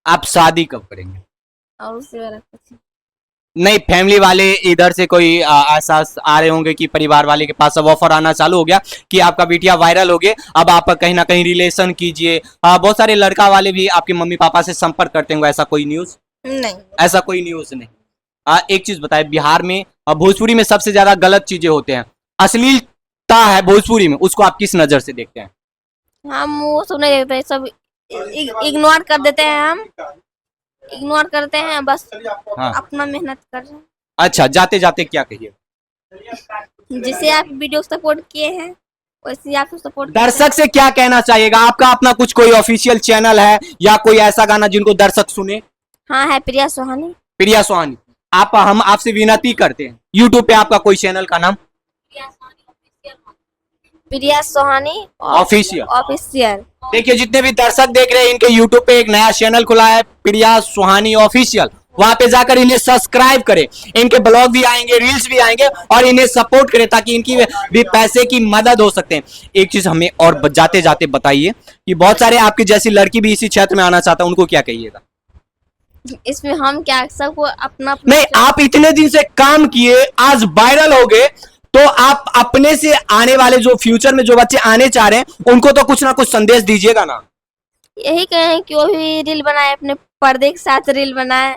आप शादी कब करेंगे? और उससे वाला कुछ नहीं, फैमिली वाले इधर से कोई ऐसा आ रहे होंगे कि परिवार वाले के पास अब ऑफर आना चालू हो गया कि आपका बिटिया वायरल हो गया, अब आप कहीं ना कहीं रिलेशन कीजिए। बहुत सारे लड़का वाले भी आपके मम्मी पापा से संपर्क करते होंगे, ऐसा कोई न्यूज? नहीं। ऐसा कोई न्यूज नहीं। एक चीज बताए, बिहार में भोजपुरी में सबसे ज्यादा गलत चीजें होते हैं, अश्लीलता है भोजपुरी में, उसको आप किस नजर से देखते हैं? हम वो सब नहीं देखते, सब इग्नोर कर देते हैं, हम इग्नोर करते हैं बस। हाँ। अपना मेहनत कर रहे हैं। अच्छा, जाते जाते क्या कहिए? जिसे आप वीडियो सपोर्ट किए हैं वैसे आप सपोर्ट दर्शक से क्या कहना चाहिएगा? आपका अपना कुछ कोई ऑफिशियल चैनल है या कोई ऐसा गाना जिनको दर्शक सुने? हाँ है, प्रिया सोहानी। प्रिया सोहानी, हम आपसे विनती करते हैं, यूट्यूब पे आपका कोई चैनल का नाम? प्रिया सोहानी ऑफिशियल। ऑफिशियल। देखिए, जितने भी दर्शक देख रहे हैं, इनके यूट्यूब पे एक नया चैनल खुला है, प्रिया सोहानी ऑफिशियल। वहां पे जाकर इन्हें सब्सक्राइब करें, इनके ब्लॉग भी आएंगे, रील्स भी आएंगे, और इन्हें सपोर्ट करें ताकि इनकी भी पैसे की मदद हो सकते हैं। एक चीज हमें और जाते जाते बताइए कि बहुत सारे आपकी जैसी लड़की भी इसी क्षेत्र में आना चाहता है, उनको क्या कहिएगा? इसमें हम क्या, सबको अपना नहीं, आप इतने दिन से काम किए, आज वायरल हो गए, तो आप अपने से आने वाले जो फ्यूचर में जो बच्चे आने चाह रहे हैं उनको तो कुछ ना कुछ संदेश दीजिएगा ना। यही कहें कि वो भी रील बनाए, अपने पर्दे के साथ रील बनाए।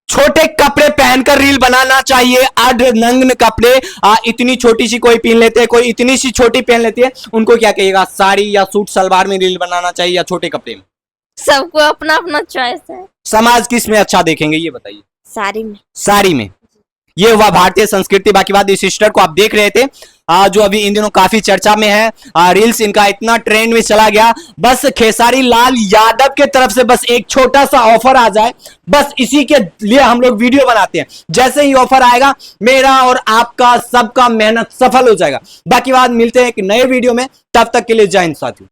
छोटे कपड़े पहनकर रील बनाना चाहिए, अर्धनग्न कपड़े इतनी छोटी सी कोई पहन लेते हैं, कोई इतनी सी छोटी पहन लेती है, उनको क्या कहिएगा? साड़ी या सूट सलवार में रील बनाना चाहिए या छोटे कपड़े में? सबको अपना अपना चॉइस है। समाज किस में अच्छा देखेंगे ये बताइए? साड़ी में। साड़ी में। ये हुआ भारतीय संस्कृति। बाकी बात, इस सिस्टर को आप देख रहे थे जो अभी इन दिनों काफी चर्चा में है, रील्स इनका इतना ट्रेंड में चला गया, बस खेसारी लाल यादव के तरफ से बस एक छोटा सा ऑफर आ जाए, बस इसी के लिए हम लोग वीडियो बनाते हैं। जैसे ही ऑफर आएगा, मेरा और आपका सबका मेहनत सफल हो जाएगा। बाकी बात, मिलते हैं एक नए वीडियो में, तब तक के लिए जय हिंद साथियों।